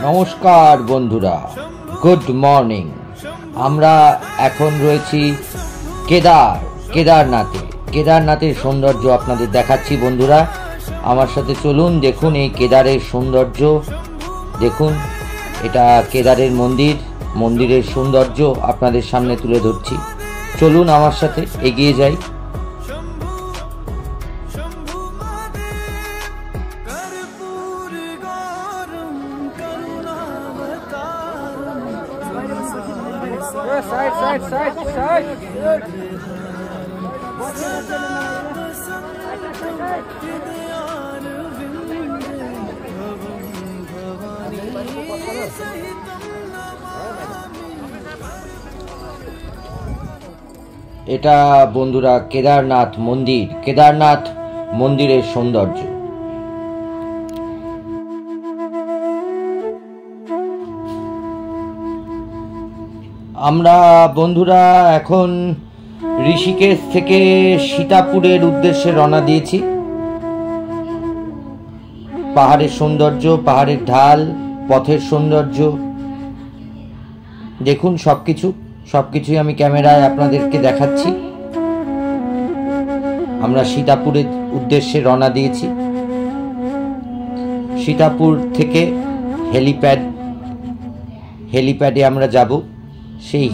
নমস্কার বন্ধুরা, good morning. আমরা এখন রয়েছি কেদারনাথের সৌন্দর্য আপনাদের দেখাচ্ছি বন্ধুরা। আমার সাথে চলুন, দেখুন এই কেদারের সৌন্দর্য। দেখুন, এটা কেদারের মন্দিরের সৌন্দর্য আপনাদের সামনে তুলে ধরছি। চলুন আমার সাথে এগিয়ে যাই। এটা বন্ধুরা কেদারনাথ মন্দিরের সৌন্দর্য। আমরা বন্ধুরা এখন ঋষিকেশ থেকে সীতাপুরের উদ্দেশ্যে রওনা দিয়েছি। পাহাড়ের সৌন্দর্য, পাহাড়ের ঢাল, পথের সৌন্দর্য দেখুন। সবকিছুই আমি ক্যামেরায় আপনাদেরকে দেখাচ্ছি। আমরা সীতাপুরের উদ্দেশ্যে রওনা দিয়েছি। সীতাপুর থেকে হেলিপ্যাডে আমরা যাব। সেই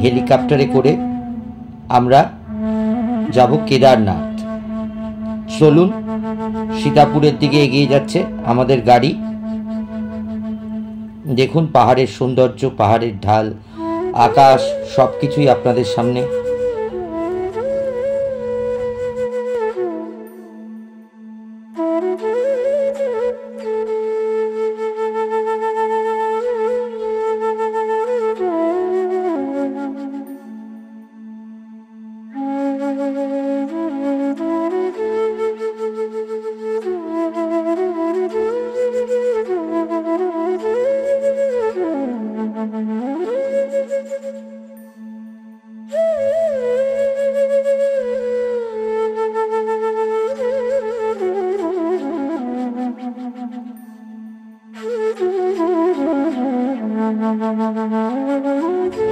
হেলিকপ্টারে করে আমরা যাব কেদারনাথ। চলুন, সীতাপুরের দিকে এগিয়ে যাচ্ছে আমাদের গাড়ি। দেখুন পাহাড়ের সৌন্দর্য, পাহাড়ের ঢাল, আকাশ সবকিছুই আপনাদের সামনে।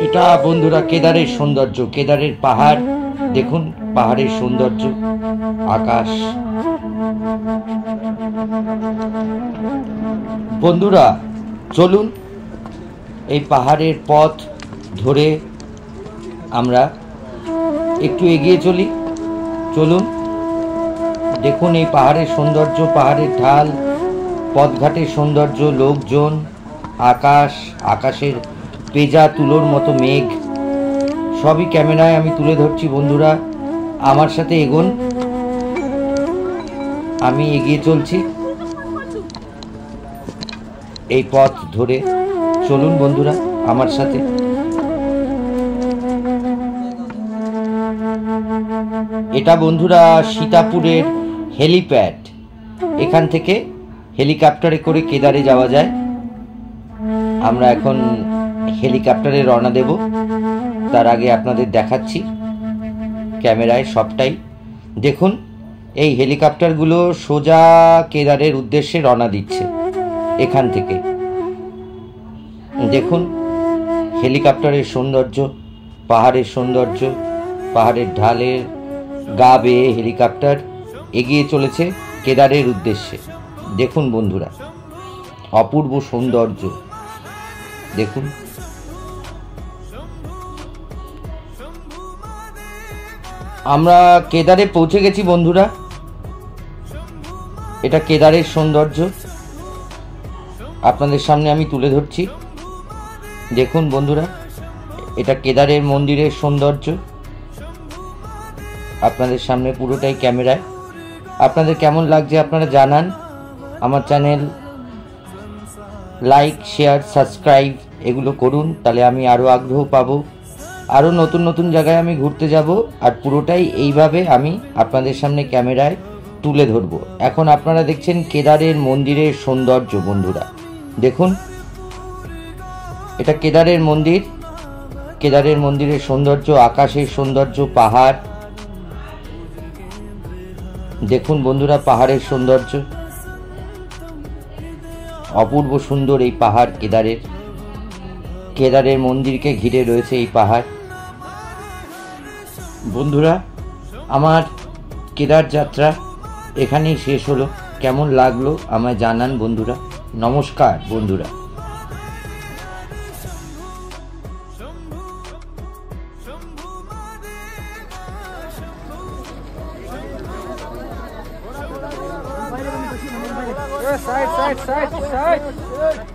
এটা বন্ধুরা কেদারের সৌন্দর্য, কেদারের পাহাড়। দেখুন পাহাড়ের সৌন্দর্য, আকাশ। বন্ধুরা চলুন, এই পাহাড়ের পথ ধরে আমরা একটু এগিয়ে চলি। চলুন, দেখুন এই পাহাড়ের সৌন্দর্য, পাহাড়ের ঢাল, পথঘাটের সৌন্দর্য, লোকজন, আকাশের পেঁজা তুলোর মতো মেঘ, সবই ক্যামেরায় আমি তুলে ধরছি বন্ধুরা। আমার সাথে এগোন, আমি এগিয়ে চলছি এই পথ ধরে। চলুন বন্ধুরা আমার সাথে। এটা বন্ধুরা সীতাপুরের হেলিপ্যাড। এখান থেকে হেলিকপ্টারে করে কেদারে যাওয়া যায়। আমরা এখন হেলিকপ্টারে রওনা দেব। তার আগে আপনাদের দেখাচ্ছি ক্যামেরায় সবটাই। দেখুন এই হেলিকপ্টারগুলো সোজা কেদারের উদ্দেশ্যে রওনা দিচ্ছে এখান থেকে। দেখুন হেলিকপ্টারের সৌন্দর্য, পাহাড়ের সৌন্দর্য, পাহাড়ের ঢালের গা বেয়ে হেলিকপ্টার এগিয়ে চলেছে কেদারের উদ্দেশ্যে। দেখুন বন্ধুরা অপূর্ব সৌন্দর্য। দেখুন আমরা কেদারে পৌঁছে গেছি বন্ধুরা। এটা কেদারের সৌন্দর্য আপনাদের সামনে আমি তুলে ধরছি। দেখুন বন্ধুরা, এটা কেদারের মন্দিরের সৌন্দর্য আপনাদের সামনে পুরোটাই ক্যামেরায়। আপনাদের কেমন লাগছে আপনারা জানান। আমার চ্যানেল লাইক, শেয়ার, সাবস্ক্রাইব এগুলো করুন, তাহলে আমি আরও আগ্রহ পাবো। আরও নতুন নতুন জায়গায় আমি ঘুরতে যাব, আর পুরোটাই এইভাবে আমি আপনাদের সামনে ক্যামেরায় তুলে ধরবো। এখন আপনারা দেখছেন কেদারের মন্দিরের সৌন্দর্য বন্ধুরা। দেখুন এটা কেদারের মন্দিরের সৌন্দর্য, আকাশের সৌন্দর্য, পাহাড়। দেখুন বন্ধুরা পাহাড়ের সৌন্দর্য, অপূর্ব সুন্দর এই পাহাড়। কেদারের মন্দিরকে ঘিরে রয়েছে এই পাহাড়। বন্ধুরা আমার কেদার যাত্রা এখানেই শেষ হলো। কেমন লাগলো আমায় জানান বন্ধুরা। নমস্কার বন্ধুরা। Side.